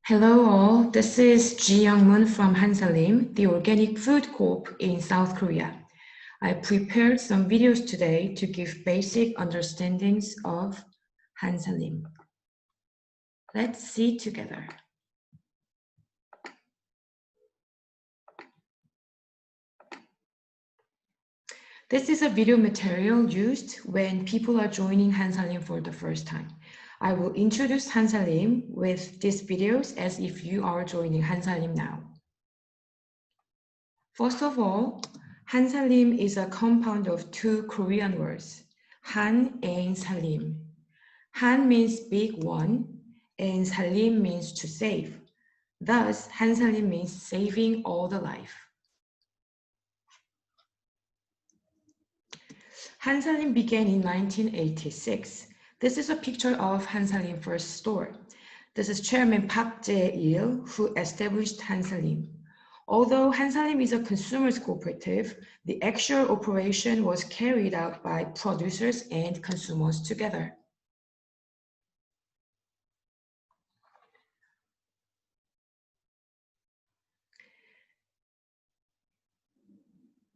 Hello all, this is Ji Young-moon from Hansalim, the Organic Food Corp in South Korea. I prepared some videos today to give basic understandings of Hansalim. Let's see together. This is a video material used when people are joining Hansalim for the first time. I will introduce Hansalim with these videos as if you are joining Hansalim now. First of all, Hansalim is a compound of two Korean words, Han and Salim. Han means big one, and Salim means to save. Thus, Hansalim means saving all the life. Hansalim began in 1986. This is a picture of Hansalim first store. This is Chairman Park Jae-il, who established Hansalim. Although Hansalim is a consumers cooperative, the actual operation was carried out by producers and consumers together.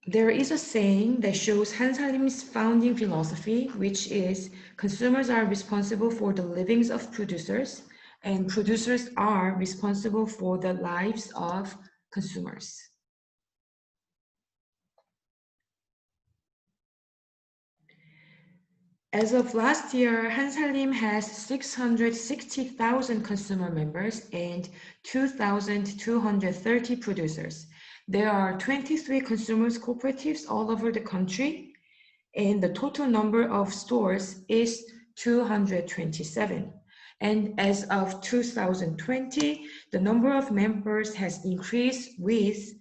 There is a saying that shows Hansalim's founding philosophy, which is consumers are responsible for the livings of producers, and producers are responsible for the lives of consumers. As of last year, Hansalim has 660,000 consumer members and 2,230 producers. There are 23 consumers cooperatives all over the country, and the total number of stores is 227. And as of 2020, the number of members has increased with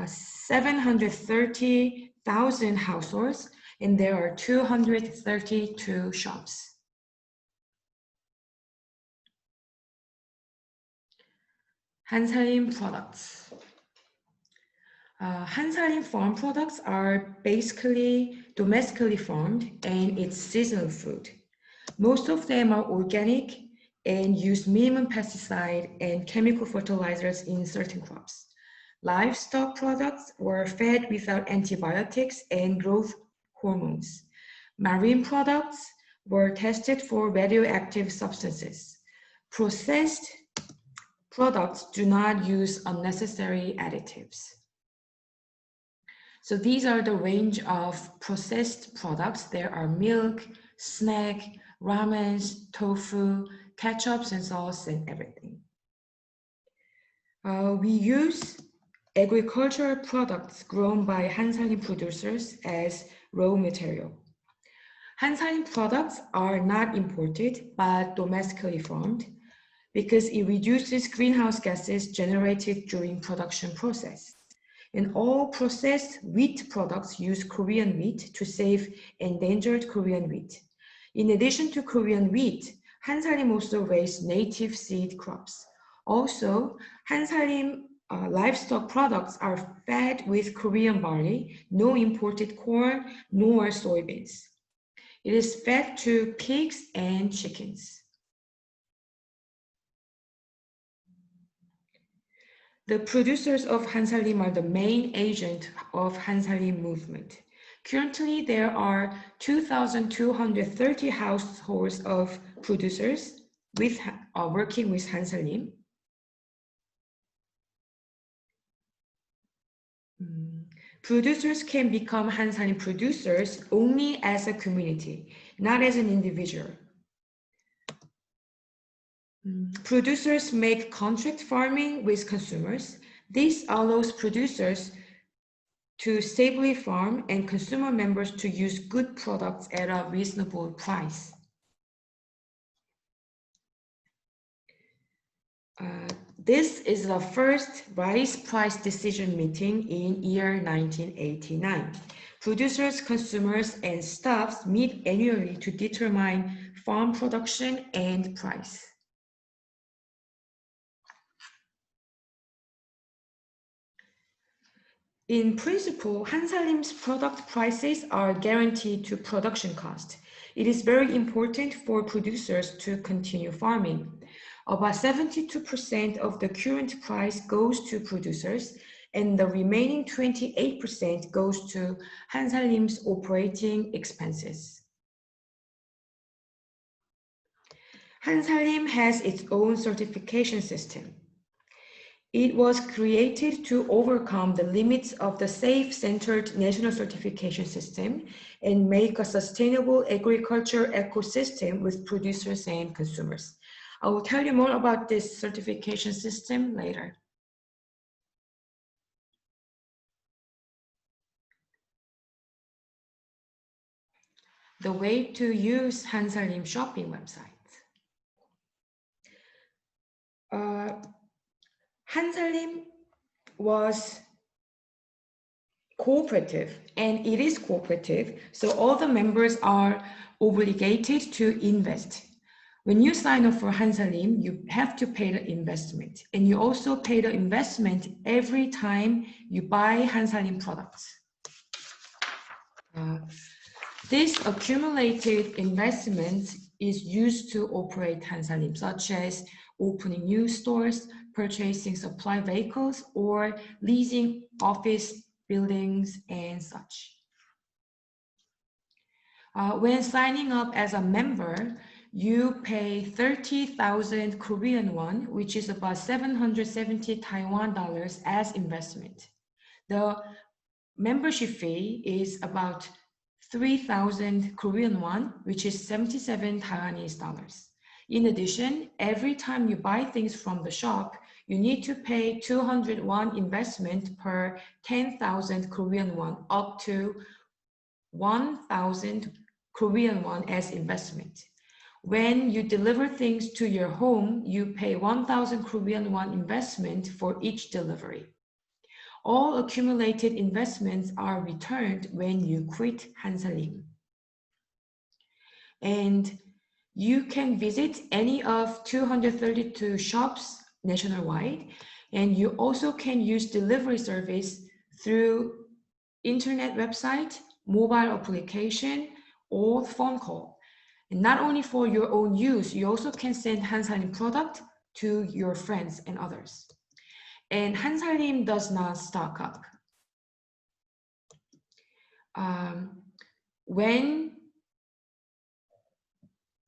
730,000 households, and there are 232 shops. Hansalim products. Hansalim farm products are basically domestically farmed, and it's seasonal food. Most of them are organic and use minimum pesticide and chemical fertilizers in certain crops. Livestock products were fed without antibiotics and growth hormones. Marine products were tested for radioactive substances. Processed products do not use unnecessary additives. So these are the range of processed products. There are milk, snack, ramens, tofu, ketchups and sauce and everything. We use agricultural products grown by Hansalim producers as raw material. Hansalim products are not imported but domestically farmed because it reduces greenhouse gases generated during production process. And all processed wheat products use Korean wheat to save endangered Korean wheat. In addition to Korean wheat, Hansalim also raised native seed crops. Also, Hansalim livestock products are fed with Korean barley, no imported corn, nor soybeans. It is fed to pigs and chickens. The producers of Hansalim are the main agent of Hansalim movement. Currently, there are 2,230 households of producers working with Hansalim. Producers can become Hansalim producers only as a community, not as an individual. Producers make contract farming with consumers. This allows producers to stably farm and consumer members to use good products at a reasonable price. This is the first rice price decision meeting in year 1989. Producers, consumers, and staffs meet annually to determine farm production and price. In principle, Hansalim's product prices are guaranteed to production cost. It is very important for producers to continue farming. About 72% of the current price goes to producers, and the remaining 28% goes to Hansalim's operating expenses. Hansalim has its own certification system. It was created to overcome the limits of the safe-centered national certification system and make a sustainable agriculture ecosystem with producers and consumers. I will tell you more about this certification system later. The way to use Hansalim shopping website. Hansalim was cooperative, and it is cooperative, so all the members are obligated to invest. When you sign up for Hansalim, you have to pay the investment, and you also pay the investment every time you buy Hansalim products. This accumulated investment is used to operate Hansalim, such as opening new stores, purchasing supply vehicles, or leasing office buildings and such. When signing up as a member, you pay 30,000 Korean won, which is about 770 Taiwan dollars as investment. The membership fee is about 3,000 Korean won, which is 77 Taiwanese dollars. In addition, every time you buy things from the shop, you need to pay 200 won investment per 10,000 Korean won, up to 1,000 Korean won as investment. When you deliver things to your home, you pay 1,000 Korean won investment for each delivery. All accumulated investments are returned when you quit Hansalim. And you can visit any of 232 shops nationwide, and you also can use delivery service through internet website, mobile application, or phone call. And not only for your own use, you also can send Hansalim product to your friends and others. And Hansalim does not stock up. When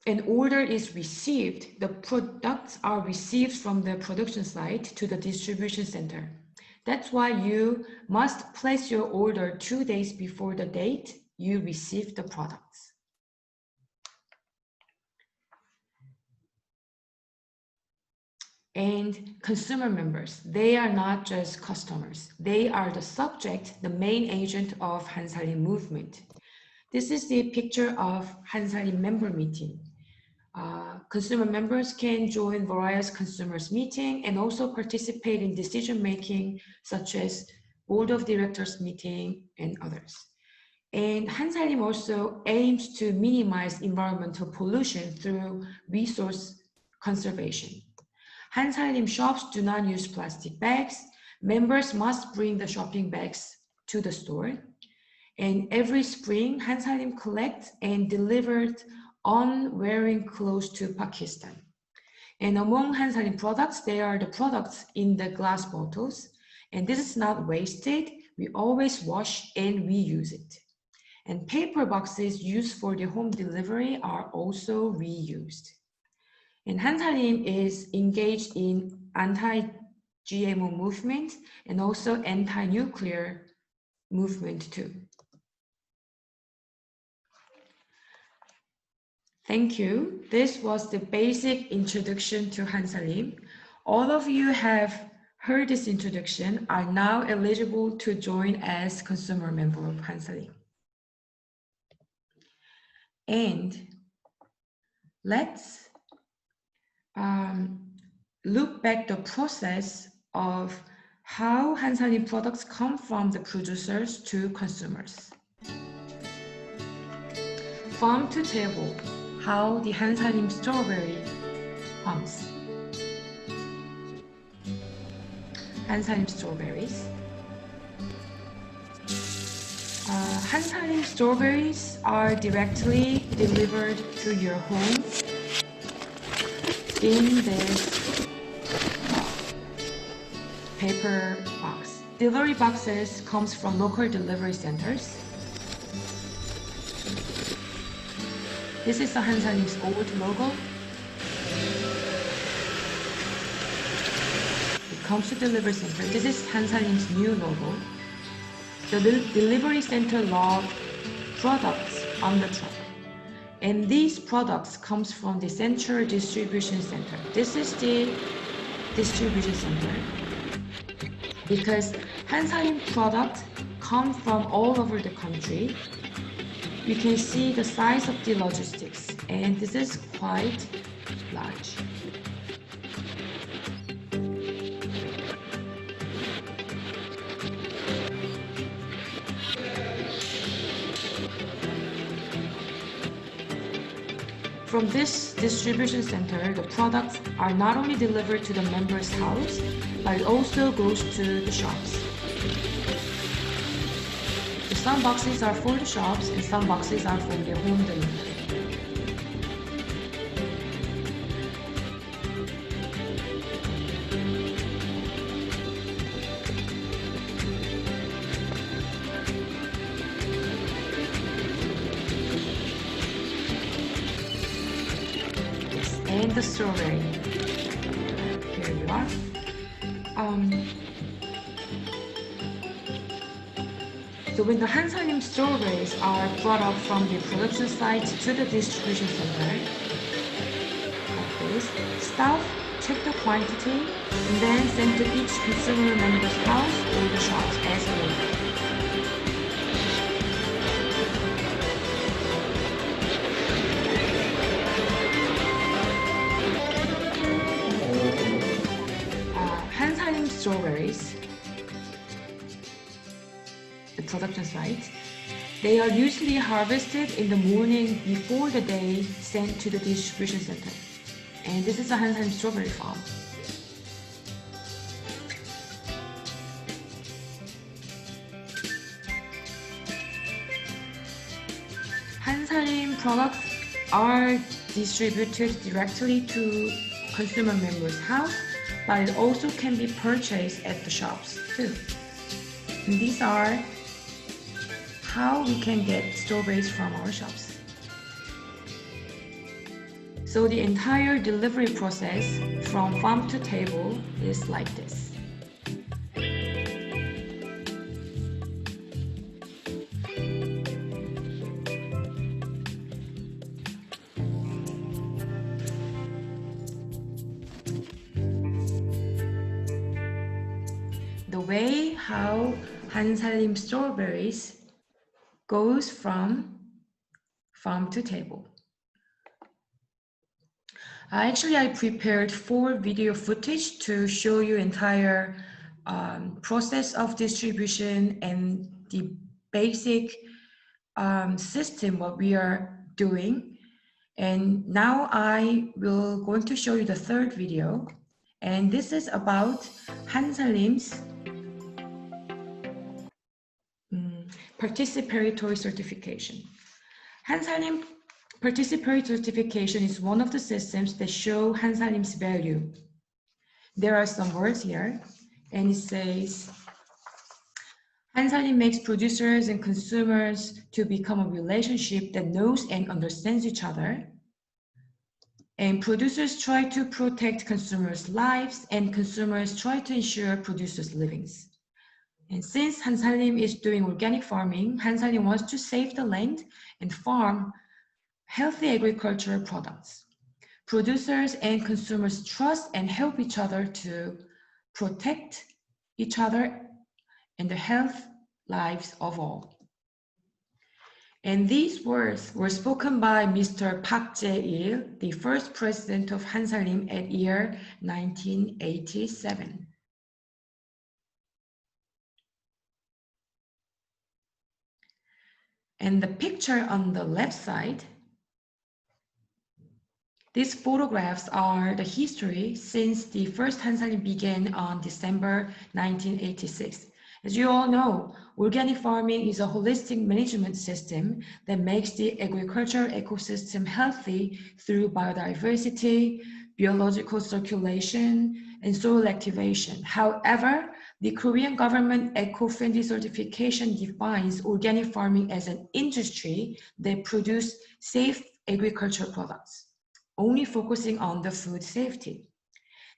an order is received, the products are received from the production site to the distribution center. That's why you must place your order 2 days before the date you receive the products. And consumer members, they are not just customers. They are the subject, the main agent of Hansalim movement. This is the picture of Hansalim member meeting. Consumer members can join various consumers meeting and also participate in decision making, such as board of directors meeting and others. And Hansalim also aims to minimize environmental pollution through resource conservation. Hansalim shops do not use plastic bags. Members must bring the shopping bags to the store. And every spring, Hansalim collects and delivered unwearing clothes to Pakistan. And among Hansalim products, there are the products in the glass bottles. And this is not wasted. We always wash and reuse it. And paper boxes used for the home delivery are also reused. And Hansalim is engaged in anti-GMO movement and also anti-nuclear movement too. Thank you. This was the basic introduction to Hansalim. All of you have heard this introduction, are now eligible to join as consumer member of Hansalim. And let's look back the process of how Hansalim products come from the producers to consumers. Farm to table, how the Hansalim strawberry comes. Hansalim strawberries. Hansalim strawberries are directly delivered to your home in this paper box. Delivery boxes comes from local delivery centers. This is the Hansalim's old logo. It comes to delivery center. This is Hansalim's new logo. The delivery center log products on the truck. And these products comes from the central distribution center. This is the distribution center. Because Hansalim products come from all over the country, you can see the size of the logistics, and this is quite large. From this distribution center, the products are not only delivered to the member's house, but it also goes to the shops. Some boxes are for the shops and some boxes are for their home delivery. Yes, and the strawberry. Here you are. So when the Hansalim strawberries are brought up from the production site to the distribution center, like this, staff check the quantity and then send to each consumer member's house or the shops as ordered. Hansalim strawberries, the production site, they are usually harvested in the morning before the day sent to the distribution center. And this is a Hansalim strawberry farm. Hansalim products are distributed directly to consumer members' house, but it also can be purchased at the shops too. And these are how we can get strawberries from our shops. So the entire delivery process from farm to table is like this. The way how Hansalim strawberries goes from farm to table. Actually, I prepared 4 video footage to show you entire process of distribution and the basic system what we are doing. And now I will going to show you the 3rd video, and this is about Hansalim's participatory certification. Hansalim participatory certification is one of the systems that show Hansalim's value. There are some words here, and it says, Hansalim makes producers and consumers to become a relationship that knows and understands each other. And producers try to protect consumers' lives, and consumers try to ensure producers' livings. And since Hansalim is doing organic farming, Hansalim wants to save the land and farm healthy agricultural products. Producers and consumers trust and help each other to protect each other and the health lives of all. And these words were spoken by Mr. Park Jae-il, the first president of Hansalim at year 1987. And the picture on the left side, these photographs are the history since the first Hansalim began on December 1986. As you all know, organic farming is a holistic management system that makes the agricultural ecosystem healthy through biodiversity, biological circulation, and soil activation. However, the Korean government eco-friendly certification defines organic farming as an industry that produces safe agricultural products, only focusing on the food safety.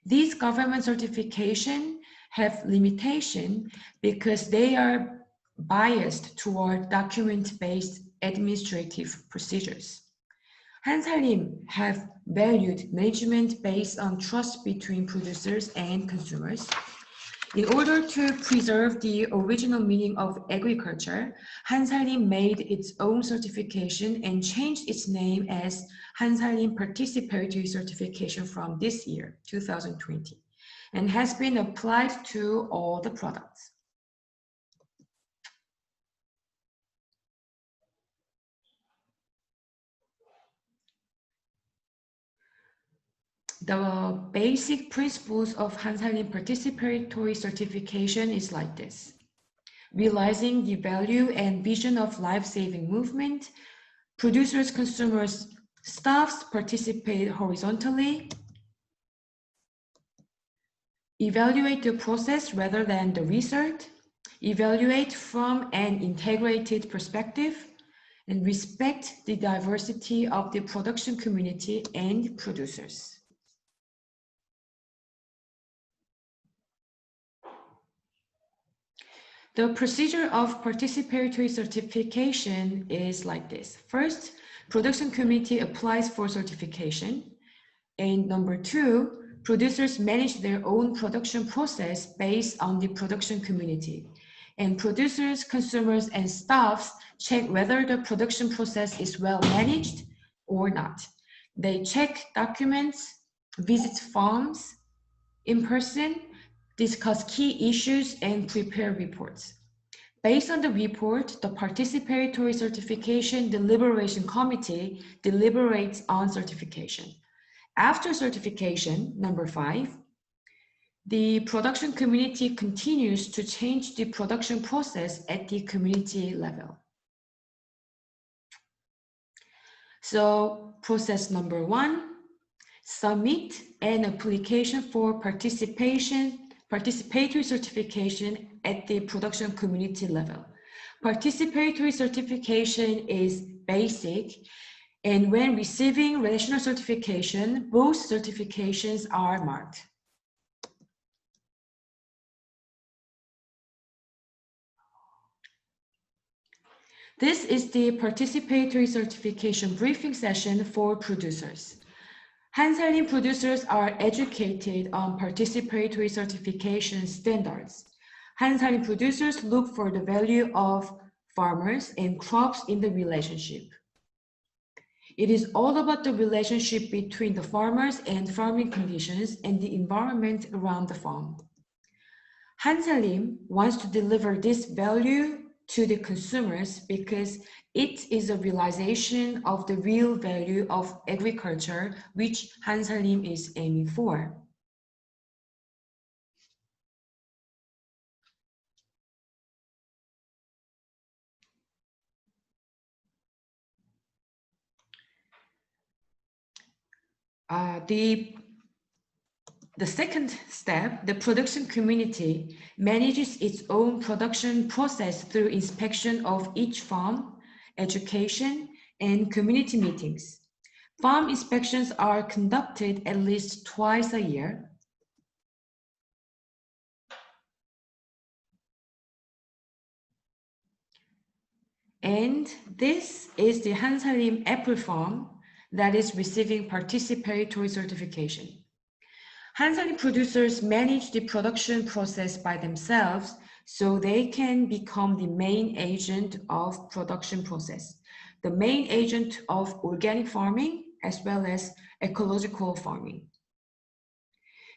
These government certifications have limitation because they are biased toward document-based administrative procedures. Hansalim have valued management based on trust between producers and consumers. In order to preserve the original meaning of agriculture, Hansalim made its own certification and changed its name as Hansalim Participatory Certification from this year, 2020, and has been applied to all the products. The basic principles of Hansalim Participatory Certification is like this. Realizing the value and vision of life-saving movement, producers, consumers, staffs participate horizontally, evaluate the process rather than the result, evaluate from an integrated perspective, and respect the diversity of the production community and producers. The procedure of participatory certification is like this. First, production committee applies for certification. And number two, producers manage their own production process based on the production community. And producers, consumers, and staffs check whether the production process is well managed or not. They check documents, visit farms in person, discuss key issues, and prepare reports. Based on the report, the Participatory Certification Deliberation Committee deliberates on certification. After certification, number 5, the production community continues to change the production process at the community level. So, process number 1, submit an application for participatory certification at the production community level. Participatory certification is basic, and when receiving national certification, both certifications are marked. This is the participatory certification briefing session for producers. Hansalim producers are educated on participatory certification standards. Hansalim producers look for the value of farmers and crops in the relationship. It is all about the relationship between the farmers and farming conditions and the environment around the farm. Hansalim wants to deliver this value to the consumers because it is a realization of the real value of agriculture, which Hansalim is aiming for. The second step, the production community manages its own production process through inspection of each farm, education, and community meetings. Farm inspections are conducted at least twice a year. And this is the Hansalim apple farm that is receiving participatory certification. Hansalim producers manage the production process by themselves so they can become the main agent of production process, the main agent of organic farming as well as ecological farming.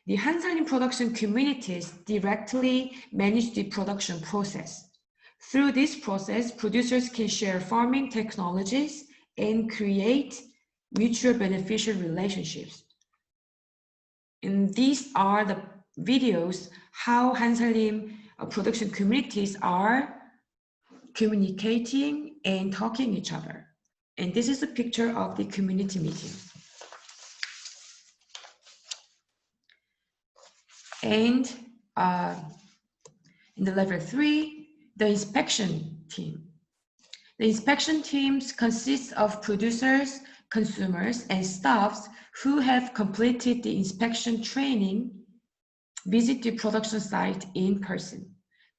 The Hansalim production communities directly manage the production process. Through this process, producers can share farming technologies and create mutual beneficial relationships. And these are the videos how Hansalim production communities are communicating and talking each other. And this is a picture of the community meeting. And in the level 3, the inspection team. The inspection teams consist of producers, consumers, and staffs who have completed the inspection training, visit the production site in person.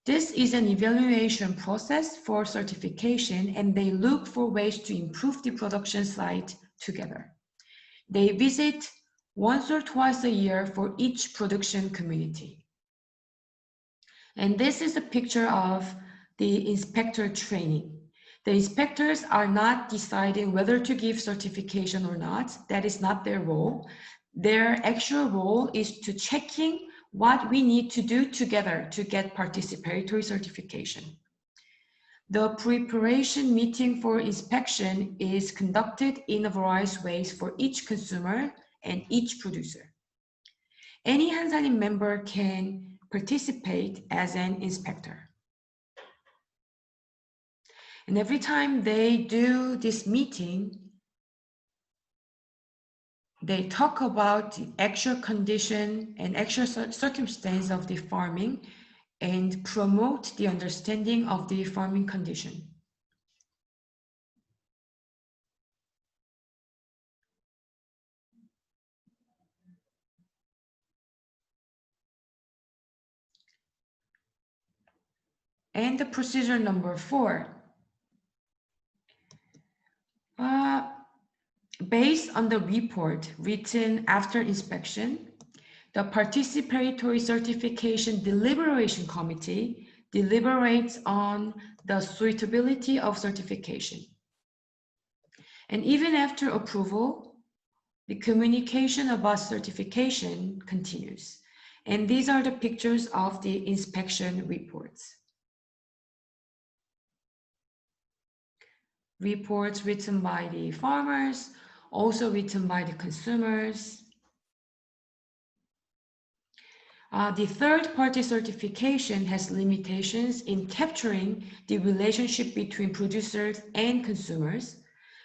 This is an evaluation process for certification, and they look for ways to improve the production site together. They visit once or twice a year for each production community. And this is a picture of the inspector training. The inspectors are not deciding whether to give certification or not. That is not their role. Their actual role is to checking what we need to do together to get participatory certification. The preparation meeting for inspection is conducted in a variety of ways for each consumer and each producer. Any Hansalim member can participate as an inspector. And every time they do this meeting, they talk about the actual condition and actual circumstance of the farming and promote the understanding of the farming condition. And the procedure number 4. Based on the report written after inspection, the Participatory Certification Deliberation Committee deliberates on the suitability of certification. And even after approval, the communication about certification continues. And these are the pictures of the inspection reports. Reports written by the farmers, also written by the consumers. The third-party certification has limitations in capturing the relationship between producers and consumers.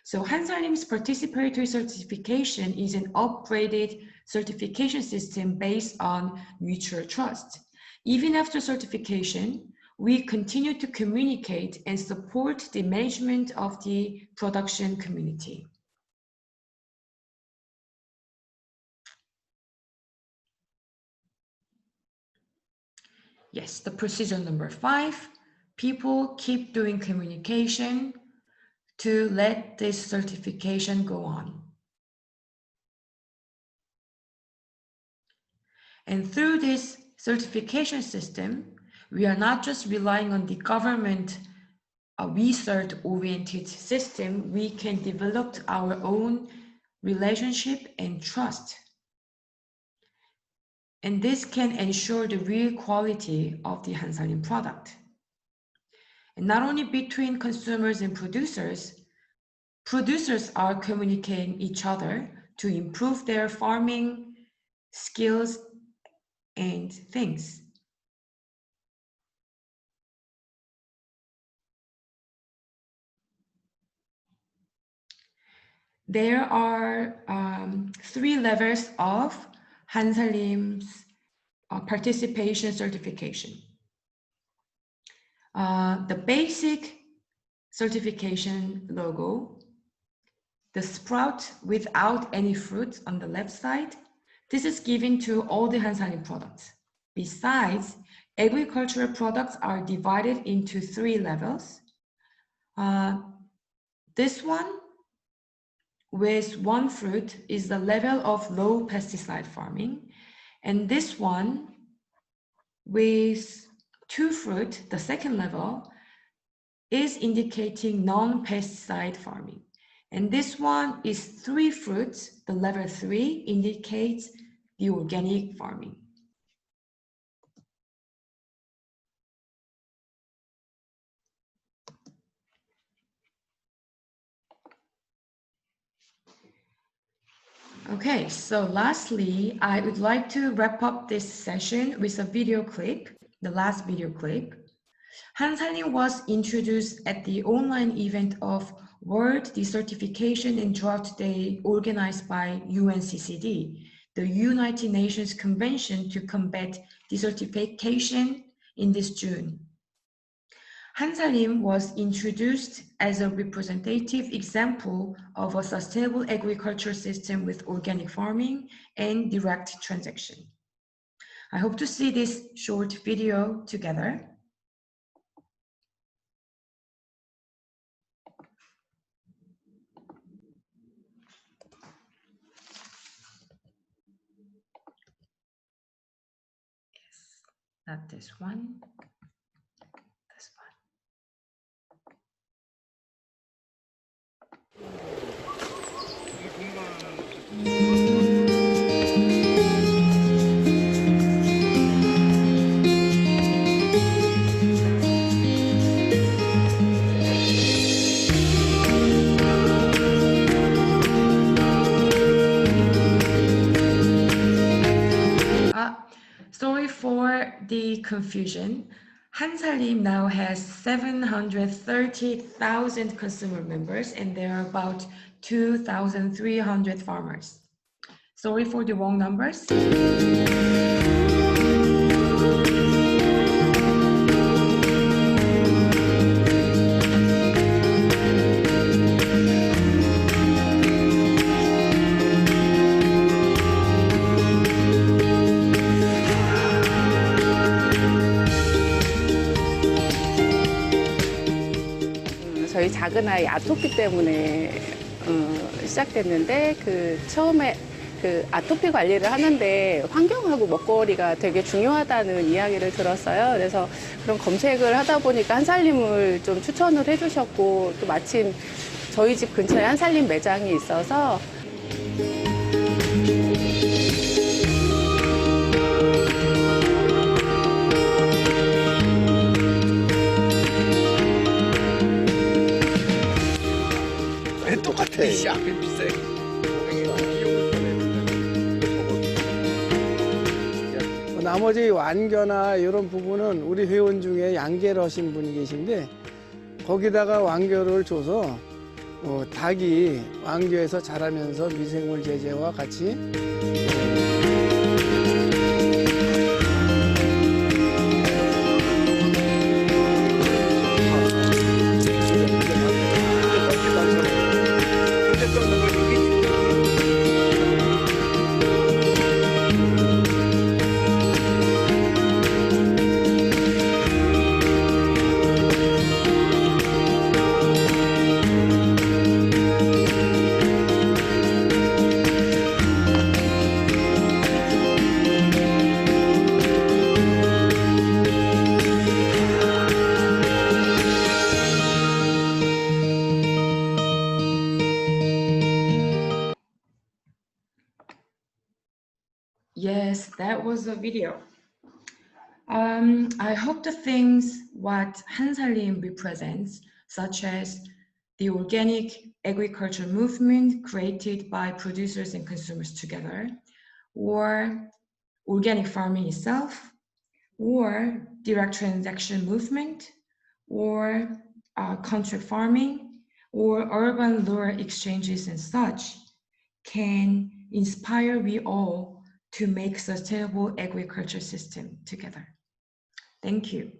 So Hansalim's participatory certification is an upgraded certification system based on mutual trust. Even after certification, we continue to communicate and support the management of the production community. Yes, the procedure number 5, people keep doing communication to let this certification go on. And through this certification system, we are not just relying on the government research-oriented system, we can develop our own relationship and trust. And this can ensure the real quality of the Hansalim product. And not only between consumers and producers are communicating each other to improve their farming skills and things. There are 3 levels of Hansalim's participation certification. The basic certification logo, the sprout without any fruit on the left side, this is given to all the Hansalim products. Besides, agricultural products are divided into 3 levels. This one with 1 fruit is the level of low pesticide farming. And this one with 2 fruit, the second level, is indicating non-pesticide farming. And this one is 3 fruits, the level 3 indicates the organic farming. Okay, so lastly, I would like to wrap up this session with a video clip, the last video clip. Hansalim was introduced at the online event of World Desertification and Drought Day organized by UNCCD. the United Nations Convention to Combat Desertification in this June. Hansalim was introduced as a representative example of a sustainable agriculture system with organic farming and direct transaction. I hope to see this short video together. Yes, not this one. This one. Sorry for the confusion. Hansalim now has 730,000 consumer members, and there are about 2,300 farmers. Sorry for the wrong numbers. 저희 작은 아이 아토피 때문에 시작됐는데 처음에 아토피 관리를 하는데 환경하고 먹거리가 되게 중요하다는 이야기를 들었어요. 그래서 그런 검색을 하다 보니까 한살림을 좀 추천을 해주셨고 또 마침 저희 집 근처에 한살림 매장이 있어서 똑같아. 나머지 완겨나 이런 부분은 우리 회원 중에 양계를 하신 분이 계신데 거기다가 완겨를 줘서 닭이 완겨에서 자라면서 미생물 제제와 같이 Yes, that was a video. I hope the things what Hansalim represents, such as the organic agriculture movement created by producers and consumers together, or organic farming itself, or direct transaction movement, or contract farming, or urban-rural exchanges and such, can inspire we all to make sustainable agriculture system together. Thank you.